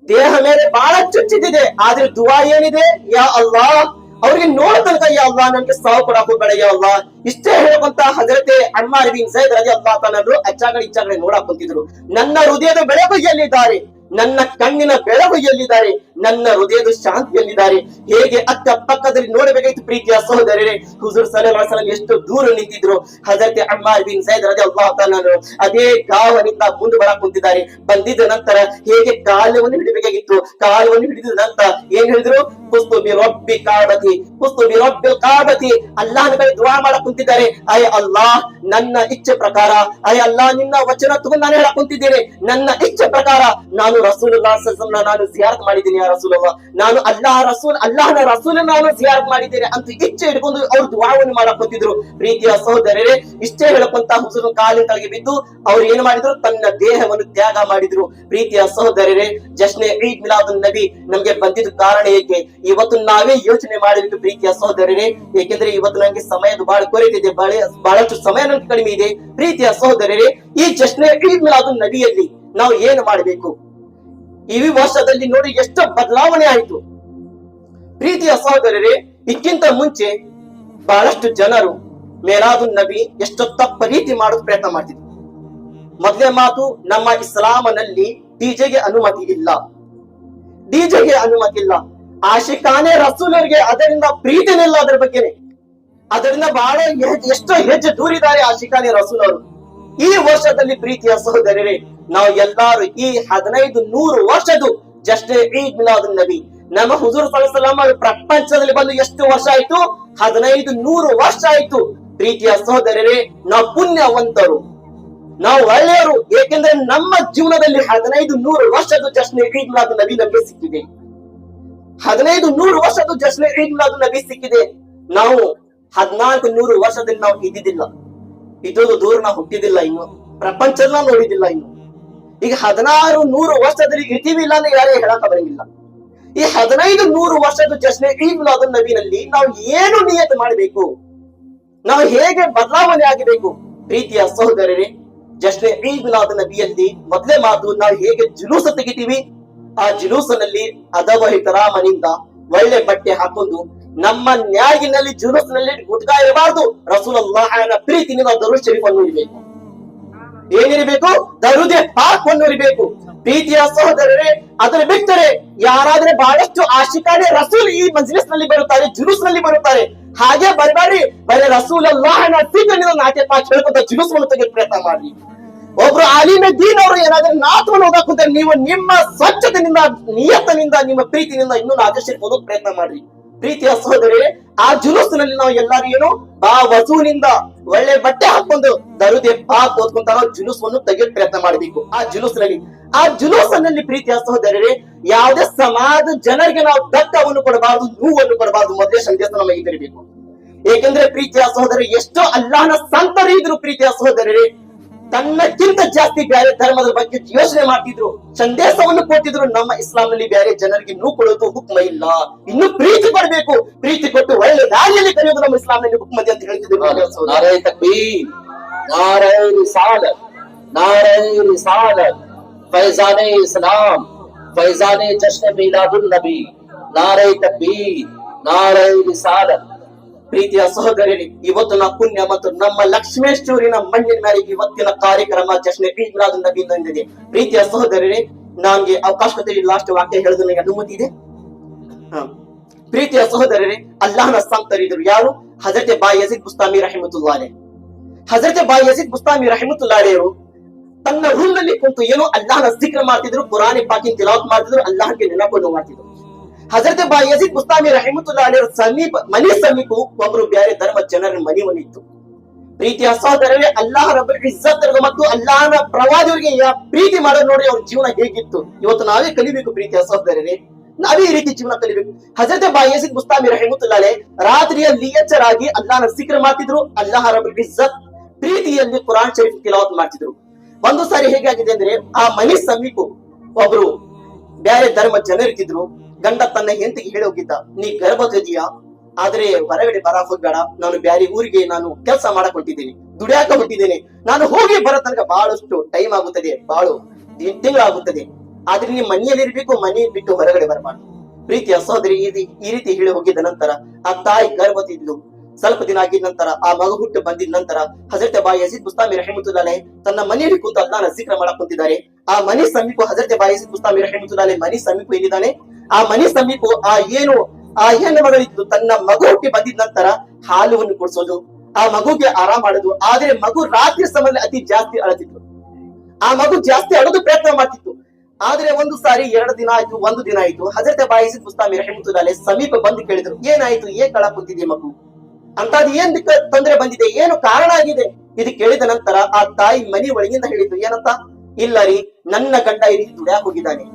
A: ದೇಹ ಮೇಲೆ ಬಾಳ ಚುಚ್ಚಿದೆ, ಆದ್ರೆ ದುಆ ಏನಿದೆ? ಯಾ ಅಲ್ಲಾಹ್ ಅವ್ರಿಗೆ ನೋಡ ತನಕ ಯಾ ಅಲ್ಲಾಹ್ ನಮ್ಗೆ ಸಾವು ಕೊಡ ಹೋಗಬೇಡ ಯಾ ಅಲ್ಲಾಹ್. ಇಷ್ಟೇ ಹೇಳುವಂತ ಹಜರತೆ ಅಮ್ಮಾರ್ ಬಿನ್ ಝೈದ್ ರಲಿಯಲ್ಲಾಹು ತಆಲಾ ಅನ್ಹು ಅಚ್ಚಾಗಡೆ ಇಚ್ಚಾಗಡೆ ನೋಡಕ್ ಕುಂತಿದ್ರು. ನನ್ನ ಹೃದಯದ ಬೆಳಕು ಎಲ್ಲಿದ್ದಾರೆ? ನನ್ನ ಕಣ್ಣಿನ ಬೆಳಕು ಎಲ್ಲಿದ್ದಾರೆ? ನನ್ನ ಹೃದಯದ ಶಾಂತಿ ಎಲ್ಲಿದ್ದಾರೆ? ಹೇಗೆ ಅಕ್ಕ ಪಕ್ಕದಲ್ಲಿ ನೋಡಬೇಕಾಯ್ತು. ಪ್ರೀತಿಯ ಸಹೋದರರೇ, ಹುಜೂರ್ ಸಲ್ಲಲ್ಲಾಹು ಅಲೈಹಿ ವಸಲ್ಲಂ ಎಷ್ಟು ದೂರ ನಿಂತಿದ್ರು. ಹಜರತೆ ಅಮ್ಮಾರ್ ಬಿನ್ ಝೈದ್ ರಲಿಯಲ್ಲಾಹು ತಆಲಾ ಅನ್ಹು ಅದೇ ಗಾವನಿಂದ ಮುಂದೆ ಬರಕ್ ಕುಂತಿದ್ದಾರೆ. ಬಂದಿದ್ದ ನಂತರ ಹೇಗೆ ಕಾಲವನ್ನು ಹಿಡಿಬೇಕಾಗಿತ್ತು, ಕಾಲವನ್ನು ಹಿಡಿದ ನಂತರ ಏನ್ ಹೇಳಿದ್ರು? ಕುಸ್ತು ಬಿ ರಬ್ಬಿ ಕಾಬತಿ, ಕುಸ್ತು ಬಿ ರಬ್ಬಿಲ್ ಕಾಬತಿ, ಅಲ್ಲಾಹನ ಕಡೆ ದುಆ ಮಾಡಕ್ ಕುಂತಿದ್ದಾರೆ. ಅಯ್ಯ ಅಲ್ಲಾಹ್, ನನ್ನ ಇಚ್ಛೆ ಪ್ರಕಾರ, ಅಯ್ಯ ಅಲ್ಲಾಹ್ ನಿನ್ನ ವಚನ ತಗೊಂಡು ನಾನು ಹೇಳಕ್ ಕುಂತಿದ್ದೇನೆ. ನನ್ನ ಇಚ್ಛೆ ಪ್ರಕಾರ ನಾನು ರಸೂಲುಲ್ಲಾಹಿ ಸಲ್ಲಲ್ಲಾಹು ಅಲೈಹಿ ವಸಲ್ಲಂ ನಾನು ಜಿಯಾರತ್ ಮಾಡಿದ್ದೀನಿ. ಯಾ ರಸೂಲುಲ್ಲಾಹ್, ನಾನು ಅಲ್ಲಾಹನ ರಸೂಲ್ ನಾನು ಜಿಯಾರತ್ ಮಾಡಿದ್ದೇನೆ ಅಂತ ಇಚ್ಛೆ ಹಿಡ್ಕೊಂಡು ಅವ್ರು ದುಆವನ್ನು ಮಾಡಕ್ ಕುಂತಿದ್ರು. ಪ್ರೀತಿಯ ಸಹೋದರರೇ, ಇಷ್ಟೇ ಹೇಳಕ್ಕಂತ ಹುಜೂರ್ ಕಾಲಿನ ಕೆಳಗೆ ಬಿದ್ದು ಅವ್ರು ಏನ್ ಮಾಡಿದ್ರು? ತನ್ನ ದೇಹವನ್ನು ತ್ಯಾಗ ಮಾಡಿದ್ರು. ಪ್ರೀತಿಯ ಸಹೋದರರೇ, ಜಶ್ನೆ ಈದ್ ಮಿಲಾದುನ್ ನಬಿ ನಮ್ಗೆ ಬಂದಿದ್ದ ಕಾರಣ ಏಕೆ? ಇವತ್ತು ನಾವೇ ಯೋಚನೆ ಮಾಡಬೇಕು. ಪ್ರೀತಿಯ ಸಹೋದರರೇ, ಏಕೆಂದ್ರೆ ಇವತ್ತು ನಂಗೆ ಸಮಯದ ಬಹಳ ಕೊರತೆ, ಬಹಳಷ್ಟು ಸಮಯ ನನ್ಗೆ ಕಡಿಮೆ ಇದೆ. ಪ್ರೀತಿಯ ಸಹೋದರರೇ, ಈ ಜಶ್ನೆ ಈದ್ ಮಿಲಾದುನ್ ನಬಿಯಲ್ಲಿ ನಾವು ಏನು ಮಾಡಬೇಕು? ಈ ವರ್ಷದಲ್ಲಿ ನೋಡಿ ಎಷ್ಟು ಬದಲಾವಣೆ ಆಯಿತು. ಪ್ರೀತಿಯ ಸಹೋದರರೇ, ಇದಕ್ಕಿಂತ ಮುಂಚೆ ಬಹಳಷ್ಟು ಜನರು ಮೇಲಾದುನ್ ನಬಿ ಎಷ್ಟು ತಪ್ಪ ರೀತಿ ಮಾಡೋದು ಪ್ರಯತ್ನ ಮಾಡ್ತಿದ್ರು. ಮೊದಲೇ ಮಾತು, ನಮ್ಮ ಇಸ್ಲಾಮನಲ್ಲಿ ಡಿಜೆಗೆ ಅನುಮತಿ ಇಲ್ಲ, ಡಿಜೆಗೆ ಅನುಮತಿ ಇಲ್ಲ. ಆಶಿಕಾನೆ ರಸೂಲರಿಗೆ ಅದರಿಂದ ಪ್ರೀತಿನಿಲ್ಲ. ಅದರ ಬಗ್ಗೆನೆ ಅದರಿಂದ ಬಹಳ ಎಷ್ಟೋ ಹೆಜ್ಜೆ ದೂರಿದ್ದಾರೆ ಆಶಿಕಾನೆ ರಸೂಲ್ ಅವರು. ಈ ವರ್ಷದಲ್ಲಿ ಪ್ರೀತಿಯ ಸಹೋದರರೇ, ನಾವು ಎಲ್ಲಾರು ಈ 1500 ವರ್ಷದ್ದು ಜಸ್ಟ್ ಈದ್ ಮಿಲಾದುನ್ ನಬಿ ನಮ್ಮ ಹುಜೂರ್ ಸಲ್ಲಲ್ಲಾಹು ಅಲೈಹಿ ವಸಲ್ಲಂ ಪ್ರಪಂಚದಲ್ಲಿ ಬಂದು ಎಷ್ಟು ವರ್ಷ ಆಯ್ತು? 1500 ವರ್ಷ ಆಯ್ತು. ಪ್ರೀತಿಯ ಸಹೋದರರೇ, ನಾವು ಪುಣ್ಯವಂತರು, ನಾವು ಒಳ್ಳೆಯವರು. ಏಕೆಂದ್ರೆ ನಮ್ಮ ಜೀವನದಲ್ಲಿ 1500 ವರ್ಷದ್ದು ಜಸ್ಟ್ ಈದ್ ಮಿಲಾದುನ್ ನಬಿ ನಮಗೆ ಸಿಕ್ಕಿದೆ. 1500 ವರ್ಷದ್ದು ಜಸ್ಟ್ ಈದ್ ಮಿಲಾದುನ್ ನಬಿ ಸಿಕ್ಕಿದೆ. ನಾವು 1400 ವರ್ಷದಲ್ಲಿ ನಾವು ಇದ್ದಿದ್ದಿಲ್ಲ, ಇದೊಂದು ದೂರ ನಾವು ಹುಟ್ಟಿದಿಲ್ಲ, ಇನ್ನು ಪ್ರಪಂಚದ ನೋಡಿದಿಲ್ಲ. ಇನ್ನು ಈಗ 1600 ವರ್ಷದಲ್ಲಿ ಇರ್ತೀವಿ ಇಲ್ಲ ಅಂದ್ರೆ ಯಾರೇ ಹೇಳಕ್ ಬರಂಗಿಲ್ಲ. ಈ 1500 ವರ್ಷದ ಜಶ್ನೆ ಈದ್ ಮಿಲಾದುನ್ ನಬಿನಲ್ಲಿ ನಾವು ಏನು ನಿಯತ್ ಮಾಡಬೇಕು? ನಾವು ಹೇಗೆ ಬದಲಾವಣೆ ಆಗಬೇಕು? ಪ್ರೀತಿಯ ಸಹೋದರರೇ, ಜಶ್ನೆ ಈದ್ ಮಿಲಾದುನ್ ನಬಿಯಲ್ಲಿ ಮೊದಲೇ ಮಾತು, ನಾವು ಹೇಗೆ ಜುಲೂಸ ತೆಗಿತೀವಿ, ಆ ಜುಲೂಸನಲ್ಲಿ ಅದವ ಇಹ್ತರಾಮನಿಂದ ಒಳ್ಳೆ ಬಟ್ಟೆ ಹಾಕೊಂಡು, ನಮ್ಮ ನ್ಯಾಗಿನಲ್ಲಿ ಜುಲೂಸ್ನಲ್ಲಿ ಗುಟ್ಕಾ ಇರಬಾರ್ದು. ರಸೂಲುಲ್ಲಾಹನ ಪ್ರೀತಿನಿಂದ ದರೂದ್ ಶರೀಫ್ ಅನ್ನು ಇರಬೇಕು. ಏನಿರಬೇಕು? ದರುದೆ ಪಾಕ್ ಅನ್ನು ಇರಬೇಕು. ಪ್ರೀತಿಯ ಸಹೋದರರೇ, ಅದನ್ನು ಬಿಟ್ಟರೆ ಯಾರಾದ್ರೆ ಬಹಳಷ್ಟು ಆಶಿಕಾನೆ ರಸೂಲ್ ಈ ಮಜ್ಲಿಸ್ ನಲ್ಲಿ ಬರುತ್ತಾರೆ, ಜುಲೂಸ್ ನಲ್ಲಿ ಬರುತ್ತಾರೆ. ಹಾಗೆ ಬರಬೇಡಿ, ಬರೀ ರಸೂಲುಲ್ಲಾಹನ ಪ್ರೀತಿನಿಂದ ನಾಟ್ಯ ಪಾಕ್ ಹೇಳ್ಕೊಂತ ಜುಲೂಸ್ ಅನ್ನು ತೆಗೆದು ಪ್ರಯತ್ನ ಮಾಡಿ. ಒಬ್ರು ಆಲಿಮೆ ದೀನ್ ಅವರು ಏನಾದ್ರೆ ನಾಟವನ್ನು ಓದಾಕುಂತ ನೀವು ನಿಮ್ಮ ಸ್ವಚ್ಛತೆಯಿಂದ, ನಿಯತ್ತನಿಂದ, ನಿಮ್ಮ ಪ್ರೀತಿನಿಂದ ಇನ್ನೂ ನಾಟ್ಯ ಶರೀಫ್ ಓದೋಕ್ ಪ್ರಯತ್ನ ಮಾಡ್ರಿ. ಪ್ರೀತಿಯ ಸಹೋದರರೇ, ಆ ಜುಲೂಸ್ನಲ್ಲಿ ನಾವು ಎಲ್ಲರೂ ಏನು ಬಾ ವಸೂನಿಂದ ಒಳ್ಳೆ ಬಟ್ಟೆ ಹಾಕೊಂಡು ದರುದೆ ಪಾಕ್ ಓದ್ಕೊಂತ ನಾವು ಜುಲೂಸನ್ನು ತೆಗೆಯಲು ಪ್ರಯತ್ನ ಮಾಡಬೇಕು. ಆ ಜುಲೂಸನಲ್ಲಿ ಪ್ರೀತಿಯ ಸಹೋದರರೇ, ಯಾವುದೇ ಸಮಾಜ ಜನರಿಗೆ ನಾವು ದಟ್ಟವನ್ನು ಕೊಡಬಾರದು, ನೋವನ್ನು ಕೊಡಬಾರದು. ಮೊದಲೇ ಸಂದೇಶ ನಮಗೆ ಇರಬೇಕು. ಏಕೆಂದ್ರೆ ಪ್ರೀತಿಯ ಸಹೋದರ, ಎಷ್ಟೋ ಅಲ್ಲಾಹನ ಸಂತರು ಇದ್ರು. ಪ್ರೀತಿಯ ಸಹೋದರರೇ, ತನ್ನಕ್ಕಿಂತ ಜಾಸ್ತಿ ಬೇರೆ ಧರ್ಮದ ಬಗ್ಗೆ ಯೋಚನೆ ಮಾಡ್ತಿದ್ರು, ಸಂದೇಶವನ್ನು ಕೊಟ್ಟಿದ್ರು. ನಮ್ಮ ಇಸ್ಲಾಂನಲ್ಲಿ ಬೇರೆ ಜನರಿಗೆ ನೂ ಕೊಡೋದು ಹುಕ್ಮ ಇಲ್ಲ. ಇನ್ನು ಪ್ರೀತಿ ಕೊಡಬೇಕು, ಪ್ರೀತಿ ಕೊಟ್ಟು ಒಳ್ಳೆ ದಾರಿಯಲ್ಲಿ ಕರೆಯೋದು ನಮ್ಮ ಇಸ್ಲಾಂನಲ್ಲಿ ಹುಕ್ಮದಿ ಅಂತ ಹೇಳ್ತಿದ್ರು.
B: नारे रिसालत, नारे रिसालत, फैजाने इस्लाम, फैजाने जश्न मीलादुन नबी, नारे तकबीर, नारे रिसालत.
A: ಪ್ರೀತಿಯ ಸಹೋದರರೇ, ಇವತ್ತಿನ ಪುಣ್ಯ ಮತ್ತು ನಮ್ಮ ಲಕ್ಷ್ಮೇಶ್ವರಿನ ಮಣ್ಣಿನ ಮೇಲೆ ಇವತ್ತಿನ ಕಾರ್ಯಕ್ರಮ ಜಶ್ನೆ ಈದ್ ಮಿಲಾದುನ್ ನಬಿ ಎಂದಿದೆ. ಪ್ರೀತಿಯ ಸಹೋದರರೇ, ನನಗೆ ಅವಕಾಶ ಕೊಟ್ಟಿರಿ, ಲಾಸ್ಟ್ ವಾಕ್ಯ ಹೇಳೋದು ನನಗೆ ಅನುಮತಿ ಇದೆ. ಪ್ರೀತಿಯ ಸಹೋದರರೇ, ಅಲ್ಲಾಹನ ಸಂತರಿದ್ರು ಯಾರು? ಹಜರತ್ ಬಾ ಯಜೀದ್ ಬುಸ್ತಾಮಿ ರಹಿಮತುಲ್ಲಾಹ್ ಅಲೈಹಿ. ಹಜರತ್ ಬಾ ಯಜೀದ್ ಬುಸ್ತಾಮಿ ರಹಿಮತುಲ್ಲಾಹ್ ಅಲೈಹಿ ತನ್ನ ರೂಮ್ನಲ್ಲಿ ಕುಂತು ಏನೋ ಅಲ್ಲಾಹನ ಜಿಕ್ರ್ ಮಾಡ್ತಿದ್ರು, ಕುರಾನ್ ಪಾಕಿನ ತಿಲಾವತ್ ಮಾಡ್ತಿದ್ರು, ಅಲ್ಲಾಹಗೆ ನೆನಪನ್ನು ಮಾಡ್ತಿದ್ರು. ಹಜರತ್ ಬಾ ಯಜೀದ್ ಬುಸ್ತಾಮಿ ರಹಿಮತುಲ್ಲಾಹ್ ಅಲೈಹಿ ಮನೆ ಸಮೀಪ ಒಬ್ರು ಬೇರೆ ಧರ್ಮ ಜನರ ಮನೆ ಇತ್ತು. ಪ್ರೀತಿಯ ಸಹೋದರರೇ, ಅಲ್ಲಾಹ ರಬ್ಬುಲ್ ಇಜ್ಜತ್ ಮತ್ತು ಅಲ್ಲಾಹನ ಪ್ರವಾದಿಯವರಿಗೆ ಪ್ರೀತಿ ಮಾಡೋದು ನೋಡಿ ಅವ್ರ ಜೀವನ ಹೇಗಿತ್ತು. ಇವತ್ತು ನಾವೇ ಕಲಿಬೇಕು ಪ್ರೀತಿಯ ಸಹೋದರರೇ, ನಾವೇ ಈ ರೀತಿ ಜೀವನ ಕಲಿಬೇಕು. ಹಜರತ್ ಬಾ ಯಜೀದ್ ಬುಸ್ತಾಮಿ ರಹಿಮತುಲ್ಲಾಹ್ ಅಲೈಹಿ ರಾತ್ರಿಯಲ್ಲಿ ಎಚ್ಚರಾಗಿ ಅಲ್ಲಾಹನ ಜಿಕ್ರ್ ಮಾಡ್ತಿದ್ರು, ಅಲ್ಲಾಹ ರಬ್ಬುಲ್ ಇಜ್ಜತ್ ಪ್ರೀತಿಯಲ್ಲಿ ಕುರಾನ್ ಶರೀಫ್ ತಿಲಾವತ್ ಮಾಡ್ತಿದ್ರು. ಒಂದು ಸಾರಿ ಹೇಗಾಗಿದೆ ಅಂದ್ರೆ, ಆ ಮನೆ ಸಮೀಪ ಒಬ್ರು ಬೇರೆ ಧರ್ಮ ಜನರಿದ್ರು. ಗಂಡ ತನ್ನ ಹೆಂಡತಿಗೆ ಹೇಳಿ ಹೋಗಿದ್ದ, ನೀ ಗರ್ಭವತಿದೀಯಾ, ಆದ್ರೆ ಹೊರಗಡೆ ಬರ ಹೋಗ್ಬೇಡ, ನಾನು ಬ್ಯಾರೆ ಊರಿಗೆ ನಾನು ಕೆಲಸ ಮಾಡಕ್ ಹೊಂಟಿದ್ದೇನೆ, ದುಡಿಯಾಕ ಹೊಂಟಿದ್ದೇನೆ, ನಾನು ಹೋಗಿ ಬರೋ ತನಕ ಬಹಳಷ್ಟು ಟೈಮ್ ಆಗುತ್ತದೆ, ಬಹಳ ತಿಂಗಳಾಗುತ್ತದೆ, ಆದ್ರೆ ನೀ ಮನೆಯಲ್ಲಿ ಇರ್ಬೇಕು, ಮನೆ ಬಿಟ್ಟು ಹೊರಗಡೆ ಬರಬಾರ್ದು. ಪ್ರೀತಿಯ ಸಹೋದರಿ, ಈ ರೀತಿ ಹೇಳಿ ಹೋಗಿದ್ದ ನಂತರ ಆ ತಾಯಿ ಗರ್ಭವತಿ ಇದ್ಲು. ಸ್ವಲ್ಪ ದಿನ ಆಗಿದ ನಂತರ ಆ ಮಗು ಹುಟ್ಟು ಬಂದಿದ ನಂತರ ಹಜರತ್ ಬಾ ಯಜೀದ್ ಬುಸ್ತಾಮಿ ರಹಿಮತುಲ್ಲಾಹ್ ಅಲೈಹಿ ತನ್ನ ಮನೆಯಲ್ಲಿ ಕೂತು ಅಲ್ಲಾಹನ ಜಿಕ್ರ್ ಮಾಡಕ್ ಕುಂತಿದ್ದಾರೆ. ಆ ಮನೆ ಸಮೀಪ ಹಜರತ್ ಬಾ ಯಜೀದ್ ಬುಸ್ತಾಮಿ ರಹಿಮತುಲ್ಲಾಹ್ ಅಲೈಹಿ ಮನೆ ಸಮೀಪ ಏನಿದ್ದಾನೆ, ಆ ಮನೆ ಸಮೀಪ ಆ ಹೆಣ್ಣು ಮಗಳಿದ್ದು ತನ್ನ ಮಗು ಹುಟ್ಟಿ ಬಂದಿದ ನಂತರ ಹಾಲುವನ್ನು ಕುಡಿಸೋದು, ಆ ಮಗುಗೆ ಆರಾಮ್ ಮಾಡೋದು. ಆದ್ರೆ ಮಗು ರಾತ್ರಿ ಸಮಯದಲ್ಲಿ ಅತಿ ಜಾಸ್ತಿ ಅಳತಿತ್ತು. ಆ ಮಗು ಜಾಸ್ತಿ ಅಳೋದು ಪ್ರಯತ್ನ ಮಾಡ್ತಿತ್ತು. ಆದ್ರೆ ಒಂದು ಸಾರಿ 2 ದಿನ ಆಯ್ತು, 1 ದಿನ ಆಯ್ತು, ಹಜರತ್ ಬಾ ಯಜೀದ್ ಬುಸ್ತಾಮಿ ರಹಿಮತುಲ್ಲಾಹ್ ಅಲೈಹಿ ಸಮೀಪ ಬಂದು ಕೇಳಿದ್ರು, ಏನಾಯ್ತು, ಏನ್ ಕಳ ಕುಂತಿದೆ ಮಗು ಅಂತದ್ ಏನ್ ತೊಂದರೆ ಬಂದಿದೆ, ಏನು ಕಾರಣ ಆಗಿದೆ? ಇದು ಕೇಳಿದ ನಂತರ ಆ ತಾಯಿ ಮನೆ ಒಳಗಿಂದ ಹೇಳಿದ್ರು, ಏನಂತ? ಇಲ್ಲ ರೀ, ನನ್ನ ಗಂಡ ಈ ರೀತಿ ದುಡ್ಯಾಕ್ ಹೋಗಿದ್ದಾನೆ,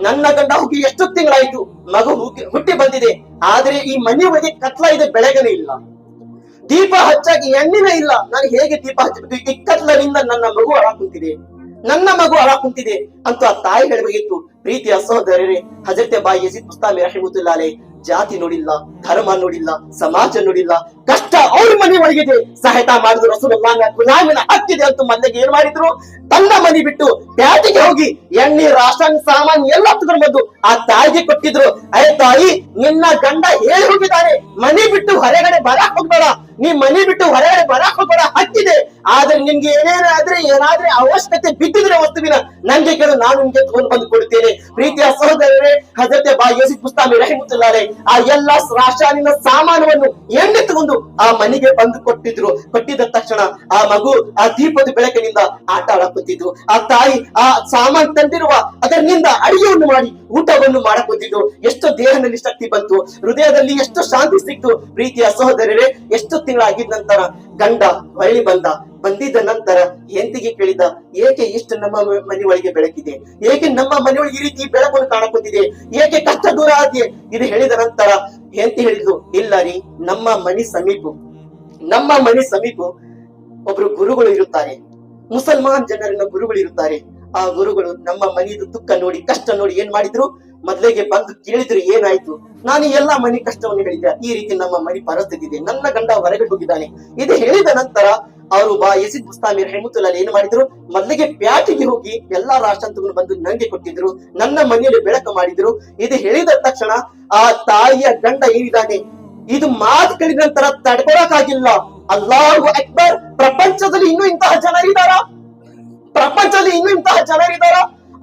A: ನನ್ನ ಗಂಡ ಹೋಗಿ ಎಷ್ಟು ತಿಂಗಳಾಯ್ತು, ಮಗು ಹುಟ್ಟಿ ಬಂದಿದೆ, ಆದ್ರೆ ಈ ಮನೆ ಒಳಗೆ ಕತ್ಲ ಇದೆ, ಬೆಳಗನೆ ಇಲ್ಲ, ದೀಪ ಹಚ್ಚಾಗಿ ಎಣ್ಣಿನೇ ಇಲ್ಲ, ನಾನು ಹೇಗೆ ದೀಪ ಹಚ್ಚಬೇಕು? ಈ ಕತ್ಲನಿಂದ ನನ್ನ ಮಗು ಕುಂತಿದೆ, ನನ್ನ ಮಗು ಕುಂತಿದೆ ಅಂತ ಆ ತಾಯಿ ಹೇಳಬೇಕಿತ್ತು. ಪ್ರೀತಿಯ ಸಹೋದರರೇ, ಹಜರತ್ ಬಾ ಯಜೀದ್ ಬುಸ್ತಾಮಿ ರಹಿಮತುಲ್ಲಾಹ್ ಅಲೈಹಿ ಜಾತಿ ನೋಡಿಲ್ಲ, ಧರ್ಮ ನೋಡಿಲ್ಲ, ಸಮಾಜ ನೋಡಿಲ್ಲ, ಕಷ್ಟ ಅವ್ರ ಮನೆ ಒಳಗಿದೆ, ಸಹಾಯ ಮಾಡಿದ್ರು. ರಸೂಲುಲ್ಲಾಹನ ಗುಲಾಮಿನ ಹಕ್ಕಿದೆ ಅಂತ ಮೊದಲಿಗೆ ಏನ್ ಮಾಡಿದ್ರು, ತನ್ನ ಮನೆ ಬಿಟ್ಟು ಪ್ಯಾಟಿಗೆ ಹೋಗಿ ಎಣ್ಣೆ, ರಾಷನ್ ಸಾಮಾನ್ ಎಲ್ಲ ತಗೊಂಡು ಬಂದು ಆ ತಾಯಿಗೆ ಕೊಟ್ಟಿದ್ರು. ಅಯ್ಯ ತಾಯಿ, ನಿನ್ನ ಗಂಡ ಹೇಳಿ ಹೋಗಿದ್ದಾನೆ, ಮನೆ ಬಿಟ್ಟು ಹೊರಗಡೆ ಬರಕ್ ಹೋಗ್ಬೇಡ, ನೀ ಮನೆ ಬಿಟ್ಟು ಹೊರಗಡೆ ಬರಕ್ ಹೋಗ್ಬೇಡ, ಹಕ್ಕಿದೆ, ಆದ್ರೆ ನಿಮ್ಗೆ ಏನಾದ್ರೆ ಅವಶ್ಯಕತೆ ಬಿದ್ದಿದ್ರೆ ವಸ್ತುವಿನ ನಂಗೆ ಕೇಳು, ನಾನು ನಿಮ್ಗೆ ತಗೊಂಡು ಬಂದು ಕೊಡ್ತೇನೆ. ಪ್ರೀತಿಯ ಸಹೋದರರೇ, ಹಜರತ್ ಬಾ ಯಜೀದ್ ಬುಸ್ತಾಮಿ ರಹಿಮತುಲ್ಲಾಹ್ ಅಲೈಹಿ ಆ ಎಲ್ಲಾ ರಾಷಾನಿನ ಸಾಮಾನವನ್ನು ಎಣ್ಣೆ ತಗೊಂಡು ಆ ಮನೆಗೆ ಬಂದು ಕೊಟ್ಟಿದ್ದ ತಕ್ಷಣ ಆ ಮಗು ಆ ದೀಪದ ಬೆಳಕಿನಿಂದ ಆಟ ಆಡಕುತ್ತಿದ್ದು, ಆ ತಾಯಿ ಆ ಸಾಮಾನ್ ತಂದಿರುವ ಅದರಿಂದ ಅಡಿಗೆಯನ್ನು ಮಾಡಿ ಊಟವನ್ನು ಮಾಡಕುತ್ತಿದ್ದು. ಎಷ್ಟು ದೇಹದಲ್ಲಿ ಶಕ್ತಿ ಬಂತು, ಹೃದಯದಲ್ಲಿ ಎಷ್ಟು ಶಾಂತಿ ಸಿಕ್ತು. ಪ್ರೀತಿಯ ಸಹೋದರರೇ, ಎಷ್ಟು ತಿಂಗಳಾಗಿದ ನಂತರ ಗಂಡ ಹೊಳ್ಳಿ ಬಂದಿದ್ದ ನಂತರ ಹೆಂಡತಿಗೆ ಕೇಳಿದ, ಏಕೆ ಇಷ್ಟು ನಮ್ಮ ಮನೆ ಒಳಗೆ ಬೆಳಕಿದೆ, ಏಕೆ ನಮ್ಮ ಮನೆ ಒಳಗೆ ಈ ರೀತಿ ಬೆಳಕನ್ನು ಕಾಣಕುತ್ತಿದೆ, ಏಕೆ ಕಷ್ಟ ದೂರ ಆಗಿದೆ? ಇದು ಹೇಳಿದ ನಂತರ ಹೆಂಡತಿ ಹೇಳಿದ್ಲು, ಇಲ್ಲ ರೀ, ನಮ್ಮ ಮನೆ ಸಮೀಪ ಒಬ್ರು ಗುರುಗಳು ಇರುತ್ತಾರೆ, ಮುಸಲ್ಮಾನ್ ಜನರಿನ ಗುರುಗಳು ಇರುತ್ತಾರೆ. ಆ ಗುರುಗಳು ನಮ್ಮ ಮನೆಯದು ದುಃಖ ನೋಡಿ, ಕಷ್ಟ ನೋಡಿ ಏನ್ ಮಾಡಿದ್ರು, ಮೊದಲಿಗೆ ಬಂದು ಕೇಳಿದ್ರು, ಏನಾಯ್ತು? ನಾನು ಎಲ್ಲಾ ಮನೆ ಕಷ್ಟವನ್ನು ಹೇಳಿದ್ದೆ, ಈ ರೀತಿ ನಮ್ಮ ಮನೆ ಪರಿಸ್ಥಿತಿ ಇದೆ, ನನ್ನ ಗಂಡ ಹೊರಗಡೆ ಹೋಗಿದ್ದಾನೆ. ಇದು ಹೇಳಿದ ನಂತರ ಅವರು ಬಾ ಯಜೀದ್ ಬುಸ್ತಾಮಿ ರಹಿಮತುಲ್ಲಾಹ್ ಅಲೈಹಿ ಏನ್ ಮಾಡಿದ್ರು, ಮೊದಲಿಗೆ ಪ್ಯಾಟಿಗೆ ಹೋಗಿ ಎಲ್ಲಾ ರಾಷ್ಟ್ರ ತಗೊಂಡು ಬಂದು ನಂಗೆ ಕೊಟ್ಟಿದ್ರು, ನನ್ನ ಮನೆಯಲ್ಲಿ ಬೆಳಕು ಮಾಡಿದ್ರು. ಇದು ಹೇಳಿದ ತಕ್ಷಣ ಆ ತಾಯಿಯ ಗಂಡ ಏನಿದ್ದಾನೆ, ಇದು ಮಾತು ಕೇಳಿದ ನಂತರ ತಡ್ಕೊಳಕ್ಕಾಗಿಲ್ಲ. ಅಲ್ಲಾಹು ಅಕ್ಬರ್, ಪ್ರಪಂಚದಲ್ಲಿ ಇನ್ನೂ ಇಂತಹ ಜನರಿದ್ದಾರ?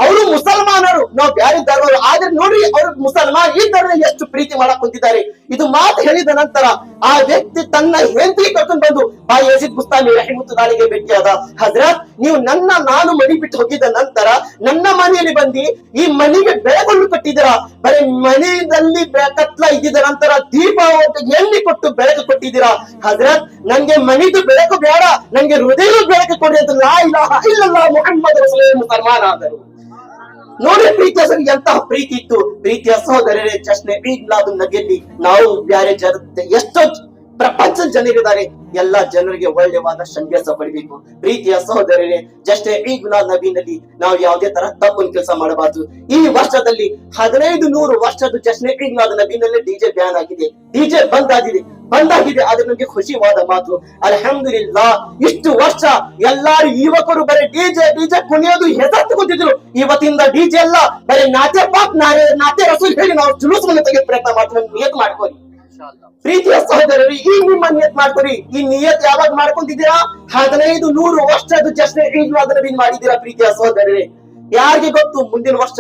A: ಅವರು ಮುಸಲ್ಮಾನರು, ನಾವು ಬ್ಯಾರೆ ಧರ್ಮರು, ಆದ್ರೆ ನೋಡ್ರಿ ಅವ್ರು ಮುಸಲ್ಮಾನ್ ಈ ಧರ್ಮ ಎಷ್ಟು ಪ್ರೀತಿ ಮಾಡಕ್ ಕುಂತಿದ್ದಾರೆ. ಇದು ಮಾತು ಹೇಳಿದ ನಂತರ ಆ ವ್ಯಕ್ತಿ ತನ್ನ ಹೆಂಡತಿ ಕರ್ಕೊಂಡು ಬಂದು ಬಾ ಯಜೀದ್ ಬುಸ್ತಾಮಿ ರಹಿಮತುಲ್ಲಾಹ್ ಅಲೈಹಿಗೆ ಭೇಟಿಯಾದ. ಹಜರತ್, ನೀವು ನಾನು ಮನೆ ಬಿಟ್ಟು ಹೋಗಿದ್ದ ನಂತರ ನನ್ನ ಮನೆಯಲ್ಲಿ ಬಂದು ಈ ಮನೆಗೆ ಬೆಳಕನ್ನು ಕಟ್ಟಿದ್ದೀರಾ, ಬರೀ ಮನೆಯಲ್ಲಿ ಕತ್ಲ ಇದ್ದಿದ ನಂತರ ದೀಪ ಎಣ್ಣೆ ಕೊಟ್ಟು ಬೆಳಕು ಕೊಟ್ಟಿದ್ದೀರಾ. ಹಜರತ್, ನಂಗೆ ಮನೆದು ಬೆಳಕು ಬೇಡ, ನಂಗೆ ಹೃದಯದ ಬೆಳಕು ಕೊಡಿ ಅಂತ ಲಾ ಇಲಾಹ ಇಲ್ಲಲ್ಲಾಹ್ ಮುಹಮ್ಮದ್ ರಸೂಲುಲ್ಲಾಹ್ ಮುಸಲ್ಮಾನ ಆದರು. ನೋಡಿ ಪ್ರೀತಿಯ ಎಂತಹ ಪ್ರೀತಿ ಇತ್ತು. ಪ್ರೀತಿಯ ಸಹೋದರರೇ, ಜಶ್ನೆ ಈದ್ ಮಿಲಾದುನ್ ನಬಿಯಲ್ಲಿ ನಾವು ಬ್ಯಾರೆ ಎಷ್ಟೋ ಪ್ರಪಂಚ ಮಿಲಿಯನ್ ಜನರಿದ್ದಾರೆ. ಎಲ್ಲಾ ಜನರಿಗೆ ಒಳ್ಳೆವಾದ ಸಂದೇಶ ಪಡಿಬೇಕು. ಪ್ರೀತಿಯ ಸಹೋದರರೇ, ಜಸ್ಟ್ ಈದ್ ಮಿಲಾದ್ ನಬಿನಲ್ಲಿ ನಾವು ಯಾವುದೇ ತರ ತಪ್ಪನ್ನು ಕೆಲಸ ಮಾಡಬಾರದು. ಈ ವರ್ಷದಲ್ಲಿ 1500 ವರ್ಷದ ಜಸ್ಟ್ ಈದ್ ಮಿಲಾದ್ ನಬಿನಲ್ಲಿ ಡಿಜೆ ಬ್ಯಾನ್ ಆಗಿದೆ, ಡಿಜೆ ಬಂದಾಗಿದೆ. ಆದ್ರೆ ನಮ್ಗೆ ಖುಷಿವಾದ ಮಾತು, ಅಲ್ಹಮ್ದುಲಿಲ್ಲಾ, ಇಷ್ಟು ವರ್ಷ ಎಲ್ಲಾರು ಯುವಕರು ಬರೀ ಡಿಜೆ ಕುಣಿಯೋದು ಹೆಸರು ಇವತ್ತಿಂದ ಡಿಜೆ ಎಲ್ಲ ಬರೀ ನಾತೆ ಪಾಕ್ ನಾತೆ ರಸೂಲ್ ಹೇಳಿ ನಾವು ಜುಲೂಸನ್ನು ತೆಗೆದು ಪ್ರಯತ್ನ ಮಾಡ್ತೀವಿ. ನಿಯತ್ ಮಾಡ್ಕೊಳ್ಳಿ ಪ್ರೀತಿಯ ಸಹೋದರರು, ಈ ನಿಮ್ಮ ನಿಯತ್ ಮಾಡ್ಕೊರಿ. ಈ ನಿಯತ್ ಯಾವಾಗ ಮಾಡ್ಕೊಂಡಿದ್ದೀರಾ? 1500 ವರ್ಷದ ಜಸ್ಟ್ ಈದ್ ಮಿಲಾದ್ ನಬಿ ಮಾಡಿದ್ದೀರಾ ಪ್ರೀತಿಯ ಸಹೋದರರೇ. ಯಾರಿಗೆ ಗೊತ್ತು ಮುಂದಿನ ವರ್ಷ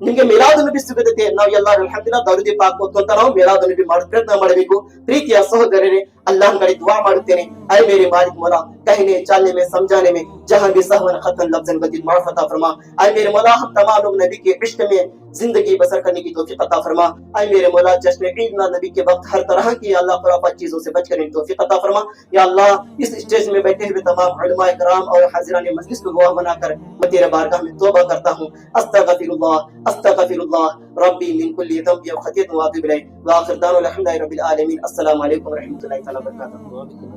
A: ನಿಮ್ಗೆ ಮಿಲಾದ್ ನಬಿ ಸಿಗುತ್ತೆ. ನಾವು ಎಲ್ಲರೂ ಅಲ್ಹಮ್ದುಲಿಲ್ಲಾಹ್ ದರುದಿ ಪಾಕ್ ಅಂತ ನಾವು ಮಿಲಾದ್ ನಬಿ ಮಾಡೋ ಪ್ರಯತ್ನ ಮಾಡಬೇಕು. ಪ್ರೀತಿಯ ಸಹೋದರರೇ, ಅಲ್ಲಾಹ್ ಕಡೆ ದುಆ ಮಾಡುತ್ತೇನೆ, ऐ मेरे मालिक मौला, कहने चलने में समझाने में जहां भी सहवन खतन लफ्जन बदील माफ अता फरमा। ऐ मेरे मौला, हम तमाम लोग नबी के इश्क में जिंदगी बसर करने की तौफीक अता फरमा। ऐ मेरे मौला, जश्न ईद मिलाद नबी के वक्त हर तरह की अल्लाह खुराफात चीजों से बच करने की तौफीक अता फरमा। या अल्लाह, इस स्टेज में बैठे हुए तमाम उलमा इकराम और हाजिरान मजलिस को गवाह बनाकर मैं तेरे बारगाह में तौबा करता हूं। अस्तगफिरुल्लाह रब्बी मिन कुल्ली ज़ंबि व खतीअतिन व अतूबु इलैह। व आखिर दाना अल्हम्दुलिल्लाहि रब्बिल आलमीन। अस्सलामु अलैकुम व रहमतुल्लाहि तआला व बरकातहू।